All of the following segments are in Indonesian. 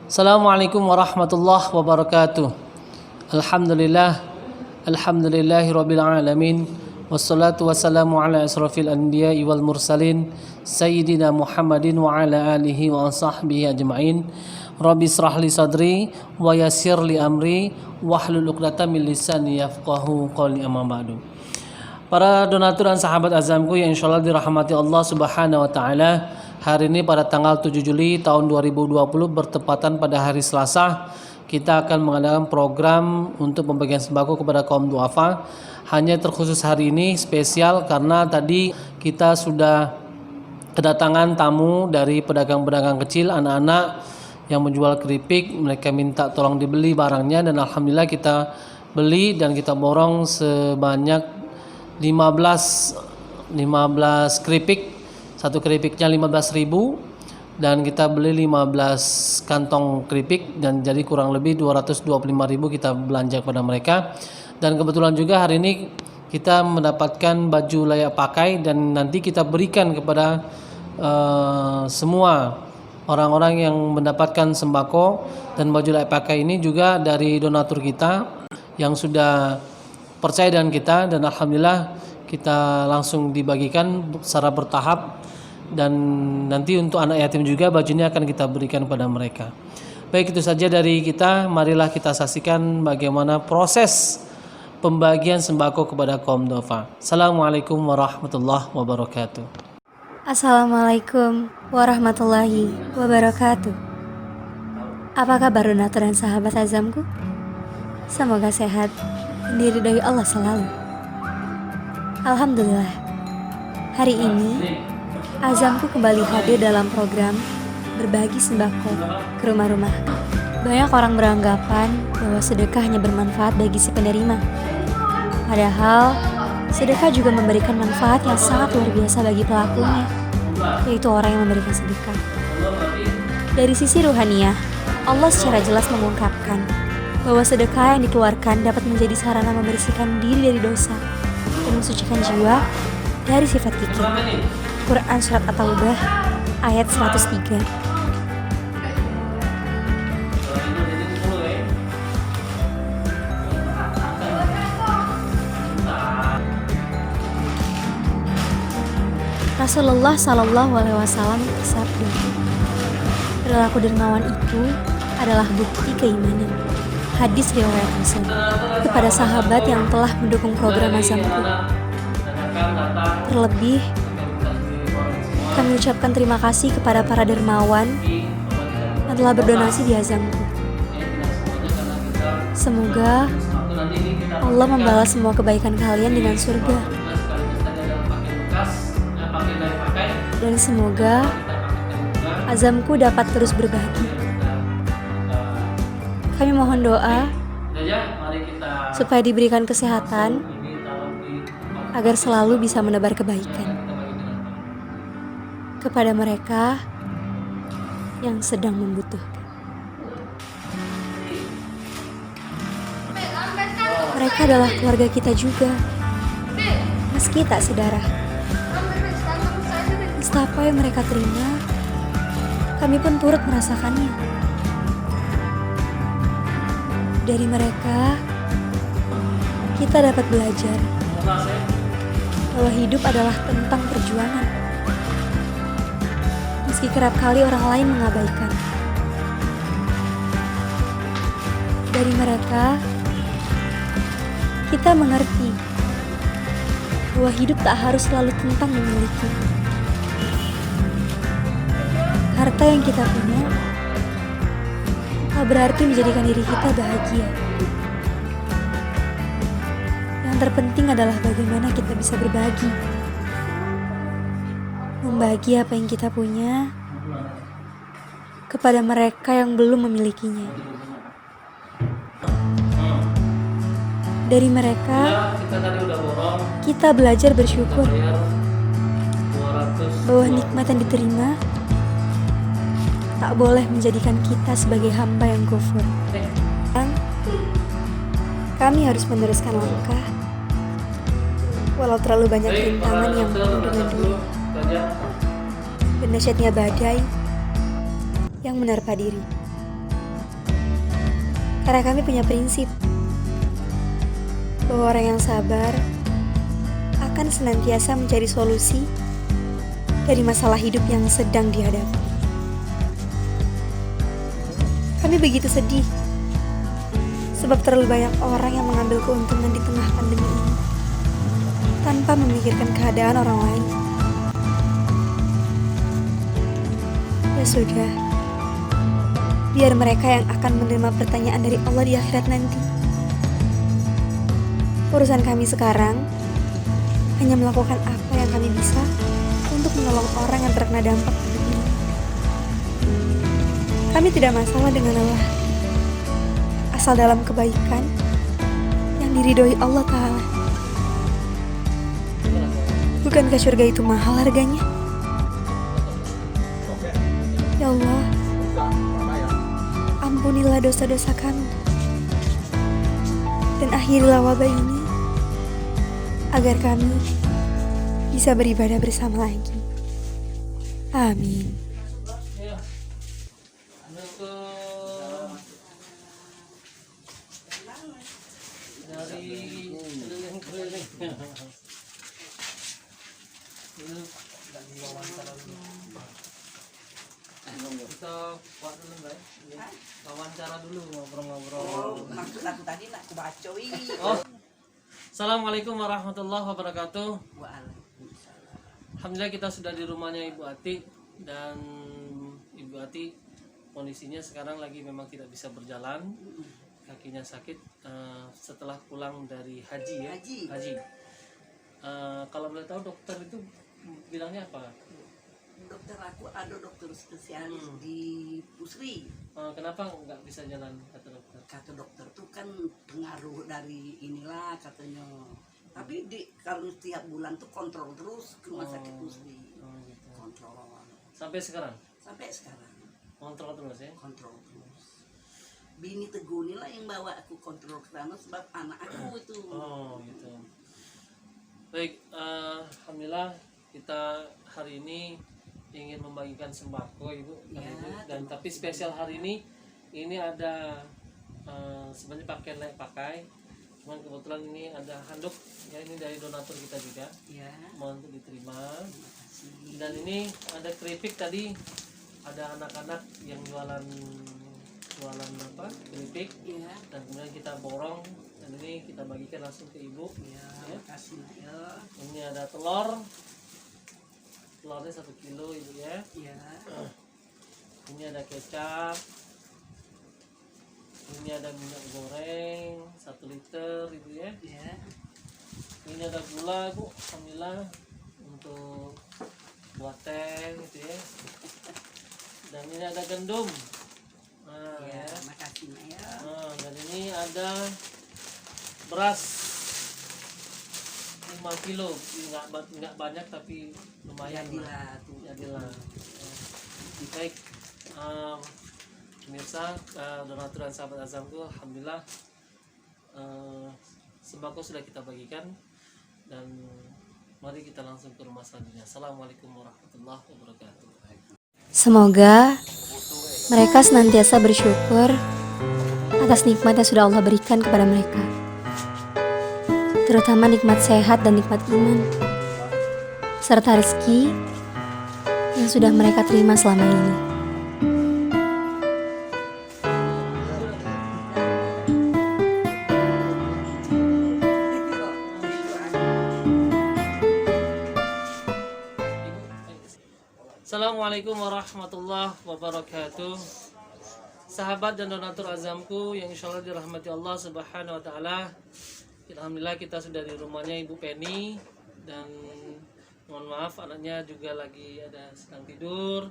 Assalamualaikum warahmatullahi wabarakatuh. Alhamdulillah, alhamdulillahirabbil alamin. Wassalatu wassalamu ala asrafil anbiya'i wal mursalin sayyidina Muhammadin wa ala alihi wa sahbihi ajma'in. Rabbi israh li sadri wa yassir li amri wahlul 'uqdatam min lisani yafqahu qawli, amma ba'du. Para donatur dan sahabat azamku yang insyaallah dirahmati Allah Subhanahu wa taala, hari ini pada tanggal 7 Juli tahun 2020 bertepatan pada hari Selasa, kita akan mengadakan program untuk pembagian sembako kepada kaum duafa. Hanya terkhusus hari ini spesial karena tadi kita sudah kedatangan tamu dari pedagang-pedagang kecil, anak-anak yang menjual keripik. Mereka minta tolong dibeli barangnya dan alhamdulillah kita beli dan kita borong sebanyak 15 keripik. Satu keripiknya 15.000 dan kita beli 15 kantong keripik dan jadi kurang lebih 225.000 kita belanja kepada mereka. Dan kebetulan juga hari ini kita mendapatkan baju layak pakai dan nanti kita berikan kepada semua orang-orang yang mendapatkan sembako dan baju layak pakai ini juga dari donatur kita yang sudah percaya dengan kita, dan alhamdulillah kita langsung dibagikan secara bertahap, dan nanti untuk anak yatim juga bajunya akan kita berikan kepada mereka. Baik, itu saja dari kita. Marilah kita saksikan bagaimana proses pembagian sembako kepada kaum duafa. Assalamualaikum warahmatullahi wabarakatuh. Assalamualaikum warahmatullahi wabarakatuh. Apa kabar donatur dan sahabat azamku? Semoga sehat, diridhoi Allah selalu. Alhamdulillah, hari ini azamku kembali hadir dalam program berbagi sembako ke rumah-rumah. Banyak orang beranggapan bahwa sedekah hanya bermanfaat bagi si penerima. Padahal sedekah juga memberikan manfaat yang sangat luar biasa bagi pelakunya, yaitu orang yang memberikan sedekah. Dari sisi ruhaniyah, Allah secara jelas mengungkapkan bahwa sedekah yang dikeluarkan dapat menjadi sarana membersihkan diri dari dosa dan mensucikan jiwa dari sifat kikir. Quran Surat At-Taubah ayat 103. Rasulullah Sallallahu Alaihi Wasallam bersabda, perilaku dermawan itu adalah bukti keimanan. Hadis riwayat Muslim. Kepada sahabat yang telah mendukung program azamku, terlebih kami ucapkan terima kasih kepada para dermawan yang telah berdonasi di azamku. Semoga Allah membalas semua kebaikan kalian dengan surga. Dan semoga azamku dapat terus berbagi. Kami mohon doa supaya diberikan kesehatan agar selalu bisa menebar kebaikan kepada mereka yang sedang membutuhkan. Mereka adalah keluarga kita juga, meski tak sedarah. Apa yang mereka terima, kami pun turut merasakannya. Dari mereka, kita dapat belajar bahwa hidup adalah tentang perjuangan. Meski kerap kali orang lain mengabaikan. Dari mereka, kita mengerti bahwa hidup tak harus selalu tentang memiliki. Harta yang kita punya tak berarti menjadikan diri kita bahagia. Yang terpenting adalah bagaimana kita bisa berbagi. Membagi apa yang kita punya kepada mereka yang belum memilikinya. Dari mereka, kita belajar bersyukur bahwa nikmat yang diterima tak boleh menjadikan kita sebagai hamba yang kufur. Dan kami harus meneruskan langkah walau terlalu banyak rintangan yang penuh dengan dunia dan dahsyatnya badai yang menerpa diri. Karena kami punya prinsip bahwa orang yang sabar akan senantiasa mencari solusi dari masalah hidup yang sedang dihadapi. Kami begitu sedih sebab terlalu banyak orang yang mengambil keuntungan di tengah pandemi ini tanpa memikirkan keadaan orang lain. Ya sudah, biar mereka yang akan menerima pertanyaan dari Allah di akhirat nanti. Urusan kami sekarang hanya melakukan apa yang kami bisa untuk menolong orang yang terkena dampak pandemi ini. Kami tidak masalah dengan lelah, asal dalam kebaikan yang diridhoi Allah Ta'ala. Bukankah surga itu mahal harganya? Ya Allah, ampunilah dosa-dosa kami dan akhirilah wabah ini agar kami bisa beribadah bersama lagi. Amin. Dari keliling-keliling. Kita buat dulu Mbak. Wawancara dulu, ngobrol-ngobrol. Maksud aku tadi nak aku bacoi. Oh. Assalamualaikum warahmatullahi wabarakatuh. Waalaikumsalam. Alhamdulillah kita sudah di rumahnya Ibu Ati, dan Ibu Ati kondisinya sekarang lagi memang tidak bisa berjalan, kakinya sakit setelah pulang dari haji ya. Haji. Kalau boleh tahu dokter itu bilangnya apa? Dokter aku ada dokter spesialis di Pusri. Kenapa nggak bisa jalan kata dokter? Kata dokter tuh kan pengaruh dari inilah katanya. Tapi kalau setiap bulan tuh kontrol terus ke rumah sakit Pusri. Gitu. Kontrol. Sampai sekarang? Sampai sekarang. Kontrol terus ya? Kontrol terus. Bini Teguh inilah yang bawa aku kontrol ke sana sebab anak aku itu. Oh gitu. Baik, alhamdulillah kita hari ini ingin membagikan sembako Ibu Ya, dan tapi spesial hari ini ada sebenarnya pakaian layak pakai, cuman kebetulan ini ada handuk ya, ini dari donatur kita juga, Ya. mohon untuk diterima. Terima kasih. Dan ini ada keripik, tadi ada anak-anak yang jualan apa keripik, Ya. dan kemudian kita borong dan ini kita bagikan langsung ke Ibu. Ya, makasih nak ya. Ini ada telurnya 1 kilo Ibu ya. Ya. Ini ada kecap, ini ada minyak goreng 1 liter Ibu ya. Ya. Ini ada gula Bu, alhamdulillah untuk buat teh gitu ya. Dan ini ada gandum. Nah, Ya, ya. makasih nak ya. Nah, dan ini ada beras 5 kilo, nggak banyak tapi lumayan lah. Jadilah tuh. Jadilah. Baik, pemirsa, donatur dan sahabat Azamku, alhamdulillah sembako sudah kita bagikan, dan mari kita langsung ke rumah selanjutnya. Assalamualaikum warahmatullahi wabarakatuh. Semoga mereka senantiasa bersyukur atas nikmat yang sudah Allah berikan kepada mereka, terutama nikmat sehat dan nikmat iman, serta rezeki yang sudah mereka terima selama ini. Assalamualaikum warahmatullahi wabarakatuh. Sahabat dan donatur Azamku yang insya Allah dirahmati Allah Subhanahu wa Ta'ala, alhamdulillah kita sudah di rumahnya Ibu Penny, dan mohon maaf anaknya juga lagi ada sedang tidur,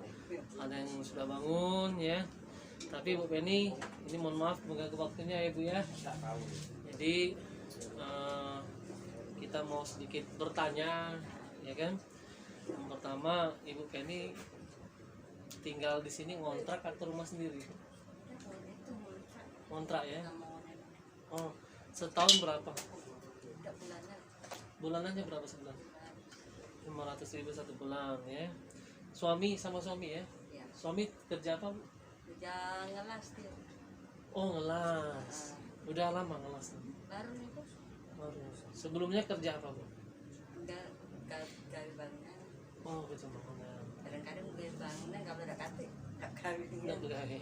ada yang sudah bangun ya. Tapi Ibu Penny ini mohon maaf mengganggu waktunya ya Ibu ya. Jadi kita mau sedikit bertanya ya kan. Yang pertama, Ibu Penny tinggal di sini ngontrak atau rumah sendiri? Ngontrak ya. Oh, setahun berapa? Bulanannya berapa sebulan? 500.000 1 bulan ya. Suami sama suami ya? Suami kerja apa Bu? Kerja ngelas dia. Oh, ngelas. Udah lama ngelas? Baru nih bos. Baru. Sebelumnya kerja apa, Bu? Enggak gali bangunan. Oh, kerja bangunan. Kadang-kadang gali bangunan nggak ada kate. Nggak kali Tidak bekerja.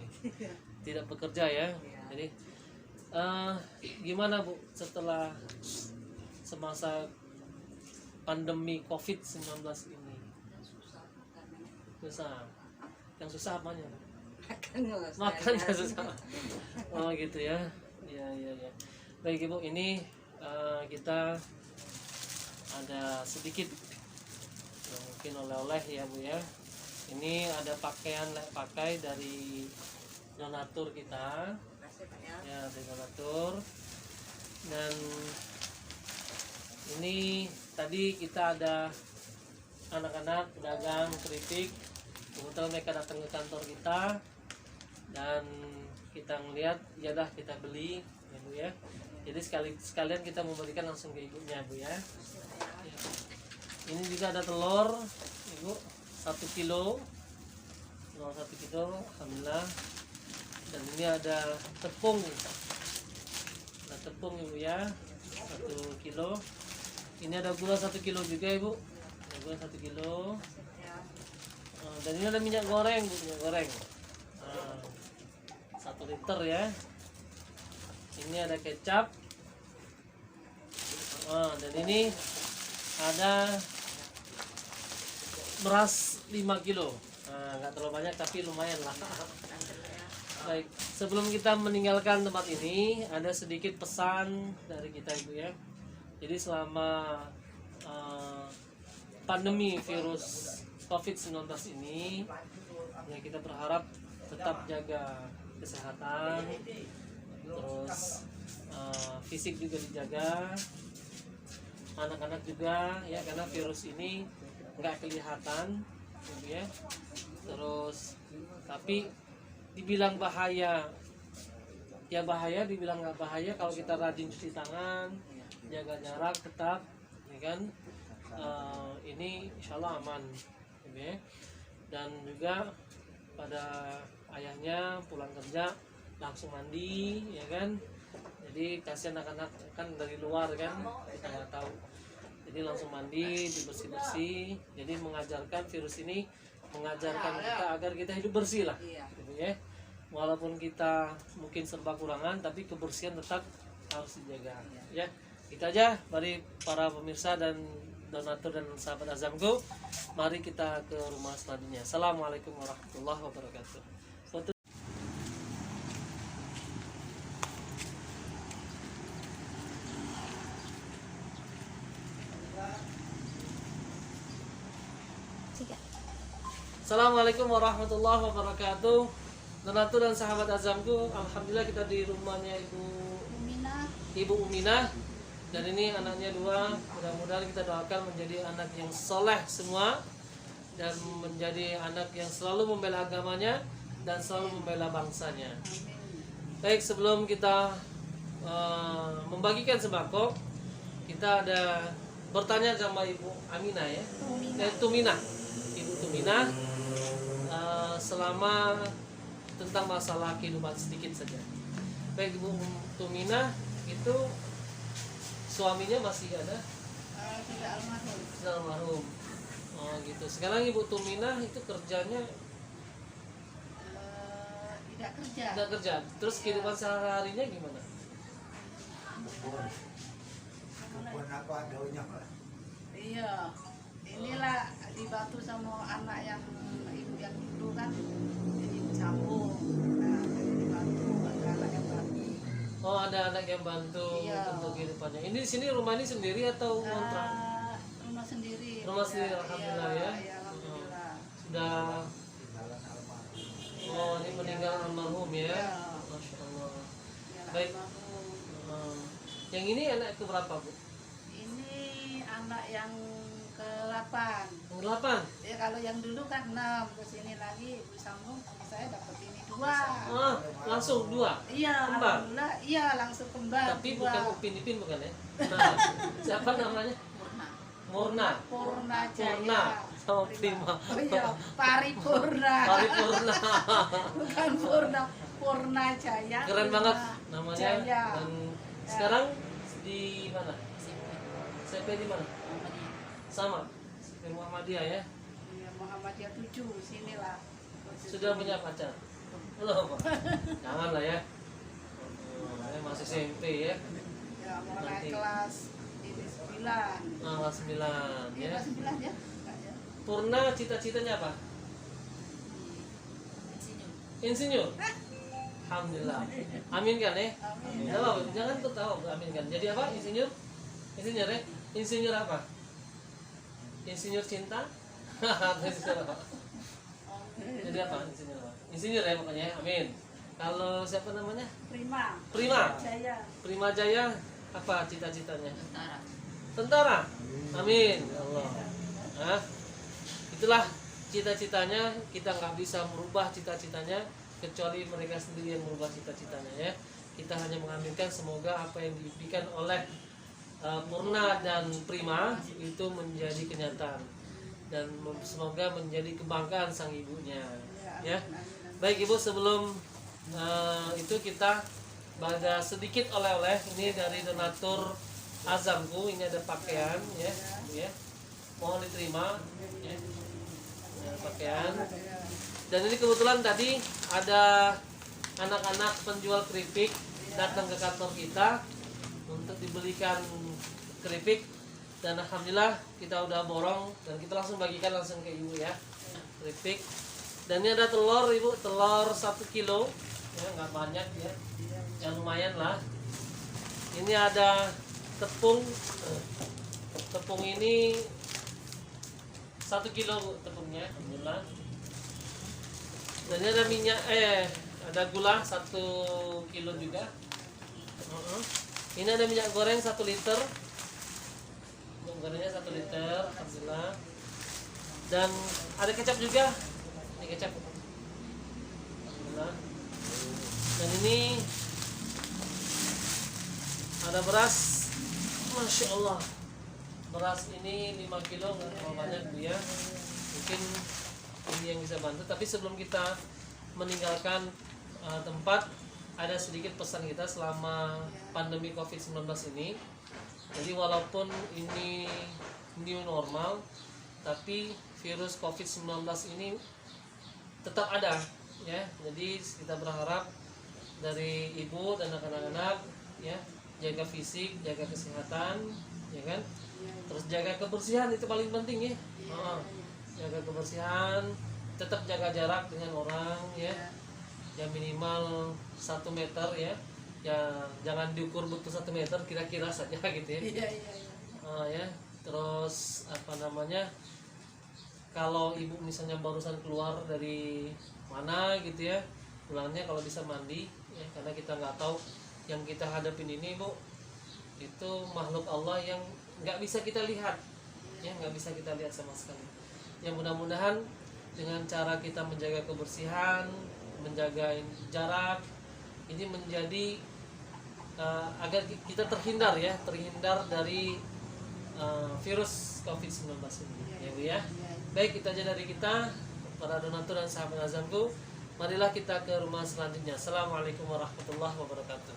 Tidak bekerja ya. Iya. Jadi gimana, Bu, setelah semasa pandemi COVID-19 ini? Susah makannya. Susah. Yang susah apanya? Makan Makannya susah. Oh, gitu ya. Iya. Baik, Ibu, ini kita ada sedikit mungkin oleh-oleh ya, Bu ya. Ini ada pakaian pakai dari donatur kita. Kasih Pak ya. Ya, dari donatur. Dan ini tadi kita ada anak-anak pedagang keripik. Kebetulan mereka datang ke kantor kita dan kita ngelihat, ya dah kita beli ya, Bu ya. Jadi sekalian kita memberikan langsung ke ibunya, Bu ya. Ya. Ini juga ada telur, Ibu, 1 kilo. Telur 1 kilo, alhamdulillah. Dan ini ada tepung. Ada tepung, Ibu ya, 1 kilo. Ini ada gula 1 kilo juga, Ibu. Ada gula 1 kilo. Ya. Dan ini ada minyak goreng, Bu, minyak goreng. 1 liter ya. Ini ada kecap. Dan ini ada beras 5 kilo. Nggak terlalu banyak tapi lumayan lah. Baik, sebelum kita meninggalkan tempat ini, ada sedikit pesan dari kita, Ibu ya. Jadi selama pandemi virus COVID-19 ini, ya kita berharap tetap jaga kesehatan, terus fisik juga dijaga, anak-anak juga ya, karena virus ini nggak kelihatan, gitu ya. Terus tapi dibilang bahaya, ya bahaya, dibilang nggak bahaya kalau kita rajin cuci tangan, jaga jarak tetap, ya kan. Ini insya Allah aman, gitu ya. Dan juga pada ayahnya pulang kerja langsung mandi, ya kan. Jadi kasihan anak-anak kan dari luar kan, kita nggak tahu. Jadi langsung mandi, dibersih-bersih. Jadi mengajarkan virus ini, mengajarkan kita agar kita hidup bersih lah, gitu ya. Walaupun kita mungkin serba kurangan, tapi kebersihan tetap harus dijaga. Ya, itu aja dari para pemirsa dan donatur dan sahabat Azamku. Mari kita ke rumah selanjutnya. Assalamualaikum warahmatullahi wabarakatuh. Assalamualaikum warahmatullahi wabarakatuh. Donatur dan sahabat Azamku, alhamdulillah kita di rumahnya Ibu Uminah. Dan ini anaknya 2. Mudah-mudahan kita doakan menjadi anak yang soleh semua, dan menjadi anak yang selalu membela agamanya dan selalu membela bangsanya. Baik, sebelum kita membagikan sembako, kita ada bertanya sama Ibu Aminah ya, Tuminah, Ibu Tuminah, selama tentang masalah kehidupan sedikit saja. Baik, Ibu Tuminah, itu suaminya masih ada? Tidak almarhum. Sudah almarhum. Oh gitu. Sekarang Ibu Tuminah itu kerjanya Tidak kerja. tidak kerja. Terus kehidupan sehari-harinya gimana? Kebun apa daunnya Pak? Iya. Inilah dibantu sama anak yang ibu yang dulu kan, jadi sambung. Nah, jadi dibantu ada anak yang bantu. Oh, ada anak yang bantu Iya. untuk kehidupannya. Ini di sini rumah ini sendiri atau kontrak? Rumah sendiri. Rumah sendiri, alhamdulillah ya. Iya, alhamdulillah. Sudah. Tinggalan almarhum. Oh, ini meninggal almarhum ya. Iya. Masya Allah. Iya, Baik. almarhum. Yang ini anak ke berapa, Bu? Ini anak yang ke-8. Yang 8. Ya kalau yang dulu kan 6, terus ini lagi disambung saya dapat ini 2. Langsung 2. Iya, Kembar? alhamdulillah. Iya, langsung kembar. Tapi 2. bukan Upin Ipin bukan ya? Nah, siapa namanya? Murna. Purna Jaya. Purna sama Prima. Oh iya, Paripurna. Paripurna. Bukan Purna. Purna Jaya. Keren Purna banget namanya. Jaya. Dan sekarang di mana? SMP di mana? Sama. SMP Muhammadiyah ya. Iya, Muhammadiyah 7 sinilah. Sudah punya pacar? Belum, Pak. Jangan lah ya. Masih SMP ya. Ya, mau Nanti. naik kelas ini 9. Kelas 9 Iya, ya. kelas 9 ya? Enggak ya? Purna cita-citanya apa? Insinyur. Alhamdulillah. Amin kan ya? Amin. Jangan tertawa, amin kan. Jadi apa? Insinyur? Insinyur ya? Insinyur apa? Insinyur cinta? Atau insinyur apa? Jadi apa? Insinyur apa? Insinyur ya pokoknya. Amin. Kalau siapa namanya? Prima. Prima. Jaya. Prima Jaya apa cita-citanya? Tentara. Amin. Ya Allah. Nah, itulah cita-citanya. Kita nggak bisa merubah cita-citanya kecuali mereka sendiri yang merubah cita-citanya ya. Kita hanya mengaminkan semoga apa yang diimpikan oleh Purna dan Prima itu menjadi kenyataan dan semoga menjadi kebanggaan sang ibunya ya. Baik Ibu, sebelum itu kita ada sedikit oleh-oleh ini dari donatur Azamku. Ini ada pakaian ya, mohon diterima ya. Ada pakaian. Dan ini kebetulan tadi ada anak-anak penjual keripik datang ke kantor kita untuk dibelikan keripik, dan alhamdulillah kita udah borong dan kita langsung bagikan langsung ke ibu ya, keripik. Dan ini ada telur Ibu, telur 1 kilo ya, nggak banyak ya, yang lumayan lah. Ini ada tepung, tepung ini 1 kilo Bu, tepungnya alhamdulillah. Dan ini ada minyak, ada gula 1 kilo juga. Ini ada minyak goreng 1 liter. Minyak gorengnya 1 liter, alhamdulillah. Dan ada kecap juga. Ini kecap. Alhamdulillah. Dan ini ada beras. Masya Allah. Beras ini 5 kilo, nggak terlalu banyak Bu ya. Mungkin ini yang bisa bantu. Tapi sebelum kita meninggalkan tempat, ada sedikit pesan kita selama pandemi COVID-19 ini. Jadi walaupun ini new normal, tapi virus COVID-19 ini tetap ada ya. Jadi kita berharap dari ibu dan anak-anak ya, jaga fisik, jaga kesehatan ya kan. Terus jaga kebersihan, itu paling penting ya. Jaga kebersihan, tetap jaga jarak dengan orang ya. Ya minimal 1 meter ya. Ya jangan diukur betul 1 meter, kira-kira saja gitu ya. Iya. Ya. Terus apa namanya? Kalau ibu misalnya barusan keluar dari mana gitu ya, pulangnya kalau bisa mandi ya, karena kita nggak tahu yang kita hadapin ini Bu, itu makhluk Allah yang nggak bisa kita lihat ya, nggak bisa kita lihat sama sekali. Yang mudah-mudahan dengan cara kita menjaga kebersihan, menjaga jarak, ini menjadi agar kita terhindar dari virus COVID-19 ini ya Bu ya. Baik, kita aja dari kita, para donatur dan sahabat Azamku. Marilah kita ke rumah selanjutnya. Assalamualaikum warahmatullahi wabarakatuh.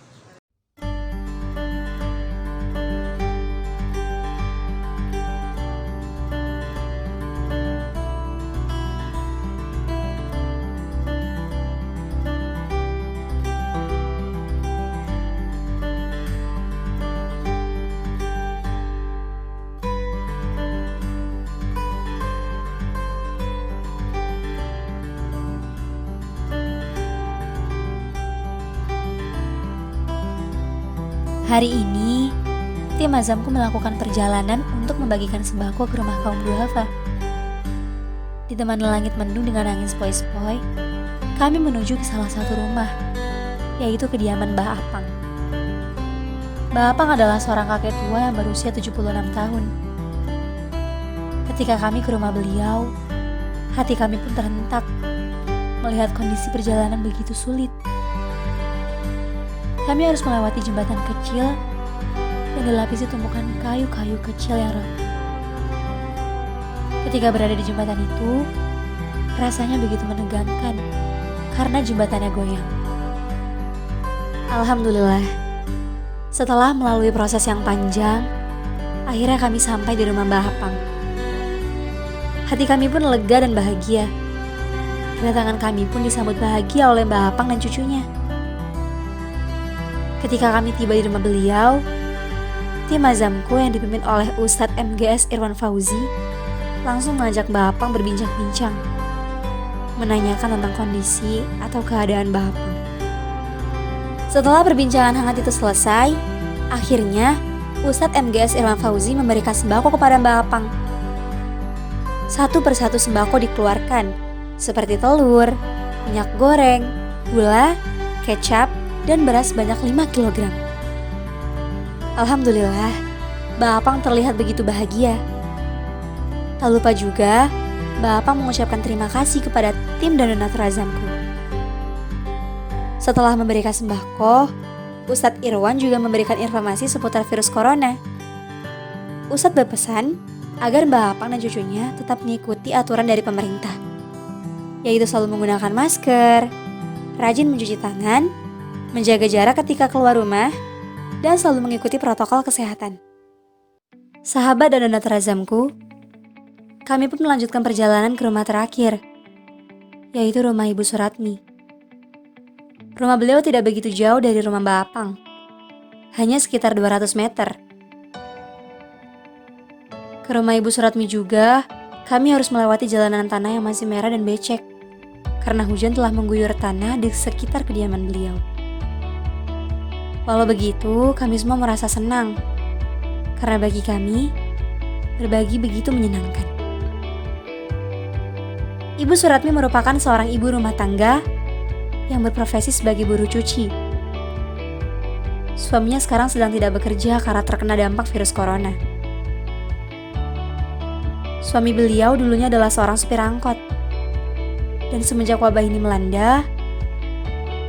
Hari ini, tim Azamku melakukan perjalanan untuk membagikan sembako ke rumah kaum duafa. Ditemani langit mendung dengan angin sepoi-sepoi, kami menuju ke salah satu rumah, yaitu kediaman Mbah Apang. Mbah Apang adalah seorang kakek tua yang berusia 76 tahun. Ketika kami ke rumah beliau, hati kami pun terhentak melihat kondisi perjalanan begitu sulit. Kami harus melewati jembatan kecil yang dilapisi tumpukan kayu-kayu kecil yang rapuh. Ketika berada di jembatan itu, rasanya begitu menegangkan karena jembatannya goyang. Alhamdulillah, setelah melalui proses yang panjang, akhirnya kami sampai di rumah Mbah Apang. Hati kami pun lega dan bahagia. Kedatangan kami pun disambut bahagia oleh Mbah Apang dan cucunya. Ketika kami tiba di rumah beliau, tim azamku yang dipimpin oleh Ustadz MGS Irwan Fauzi langsung mengajak Mbah Apang berbincang-bincang, menanyakan tentang kondisi atau keadaan Mbah Apang. Setelah perbincangan hangat itu selesai, akhirnya Ustadz MGS Irwan Fauzi memberikan sembako kepada Mbah Apang. Satu persatu sembako dikeluarkan, seperti telur, minyak goreng, gula, kecap, dan beras sebanyak 5 kg. Alhamdulillah, Mbah Apang terlihat begitu bahagia. Tak lupa juga, Mbah Apang mengucapkan terima kasih kepada tim dan donatur azamku. Setelah memberikan sembako, Ustadz Irwan juga memberikan informasi seputar virus corona. Ustadz berpesan agar Mbah Apang dan cucunya tetap mengikuti aturan dari pemerintah, yaitu selalu menggunakan masker, rajin mencuci tangan, menjaga jarak ketika keluar rumah, dan selalu mengikuti protokol kesehatan. Sahabat dan donatur azamku, kami pun melanjutkan perjalanan ke rumah terakhir, yaitu rumah Ibu Suratmi. Rumah beliau tidak begitu jauh dari rumah Mbah Apang, hanya sekitar 200 meter. Ke rumah Ibu Suratmi juga, kami harus melewati jalanan tanah yang masih merah dan becek, karena hujan telah mengguyur tanah di sekitar kediaman beliau. Walau begitu, kami semua merasa senang, karena bagi kami, berbagi begitu menyenangkan. Ibu Suratmi merupakan seorang ibu rumah tangga yang berprofesi sebagai buruh cuci. Suaminya sekarang sedang tidak bekerja karena terkena dampak virus corona. Suami beliau dulunya adalah seorang supir angkot. Dan semenjak wabah ini melanda,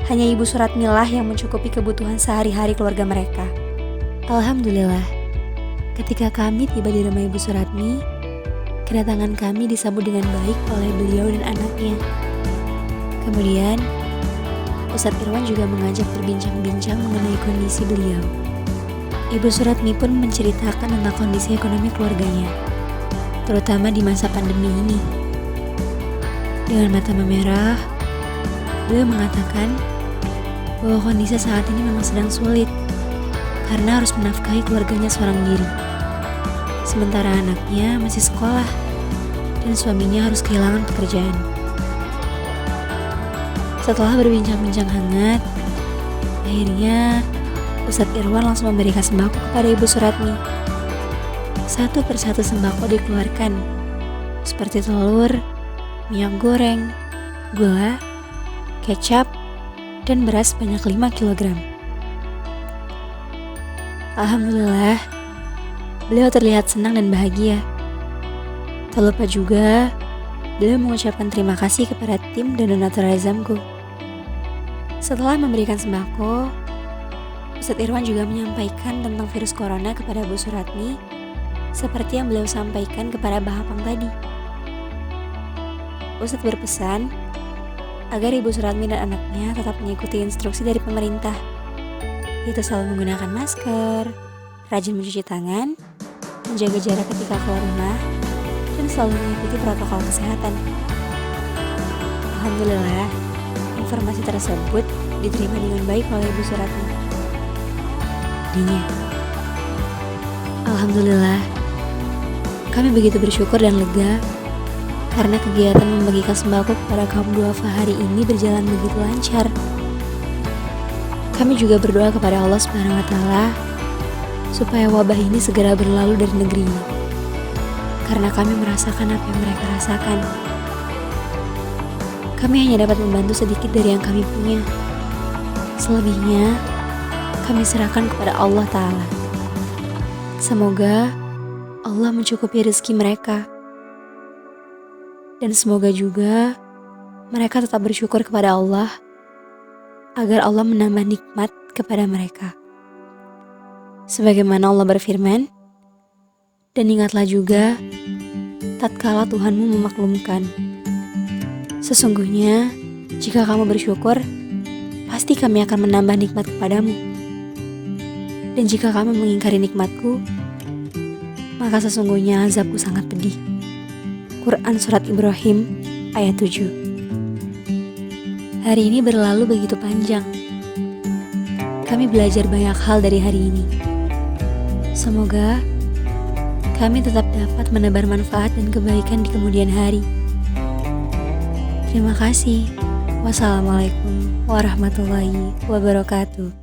hanya Ibu Suratmi lah yang mencukupi kebutuhan sehari-hari keluarga mereka. Alhamdulillah, ketika kami tiba di rumah Ibu Suratmi, kedatangan kami disambut dengan baik oleh beliau dan anaknya. Kemudian, Ustadz Irwan juga mengajak berbincang-bincang mengenai kondisi beliau. Ibu Suratmi pun menceritakan tentang kondisi ekonomi keluarganya, terutama di masa pandemi ini. Dengan mata memerah, beliau mengatakan bahwa kondisi saat ini memang sedang sulit karena harus menafkahi keluarganya seorang diri. Sementara anaknya masih sekolah dan suaminya harus kehilangan pekerjaan. Setelah berbincang-bincang hangat, akhirnya Ustadz Irwan langsung memberikan sembako kepada Ibu Suratmi. Satu persatu sembako dikeluarkan, seperti telur, minyak goreng, gula, kecap, dan beras sebanyak 5 kg. Alhamdulillah, beliau terlihat senang dan bahagia. Tak lupa juga, beliau mengucapkan terima kasih kepada tim dan donatur azamku. Setelah memberikan sembako, Ustadz Irwan juga menyampaikan tentang virus corona kepada Bu Suratmi, seperti yang beliau sampaikan kepada Mbah Apang tadi. Ustadz berpesan agar Ibu Suratmi dan anaknya tetap mengikuti instruksi dari pemerintah, yaitu selalu menggunakan masker, rajin mencuci tangan, menjaga jarak ketika keluar rumah, dan selalu mengikuti protokol kesehatan. Alhamdulillah, informasi tersebut diterima dengan baik oleh Ibu Suratmi. Alhamdulillah, kami begitu bersyukur dan lega karena kegiatan membagikan sembako kepada kaum duafa hari ini berjalan begitu lancar. Kami juga berdoa kepada Allah SWT supaya wabah ini segera berlalu dari negeri ini, karena kami merasakan apa yang mereka rasakan. Kami hanya dapat membantu sedikit dari yang kami punya. Selebihnya, kami serahkan kepada Allah Ta'ala. Semoga Allah mencukupi rezeki mereka. Dan semoga juga mereka tetap bersyukur kepada Allah agar Allah menambah nikmat kepada mereka. Sebagaimana Allah berfirman, dan ingatlah juga tatkala Tuhanmu memaklumkan. Sesungguhnya jika kamu bersyukur, pasti kami akan menambah nikmat kepadamu. Dan jika kamu mengingkari nikmatku, maka sesungguhnya azabku sangat pedih. Quran Surat Ibrahim ayat 7. Hari ini berlalu begitu panjang. Kami belajar banyak hal dari hari ini. Semoga kami tetap dapat menebar manfaat dan kebaikan di kemudian hari. Terima kasih. Wassalamualaikum warahmatullahi wabarakatuh.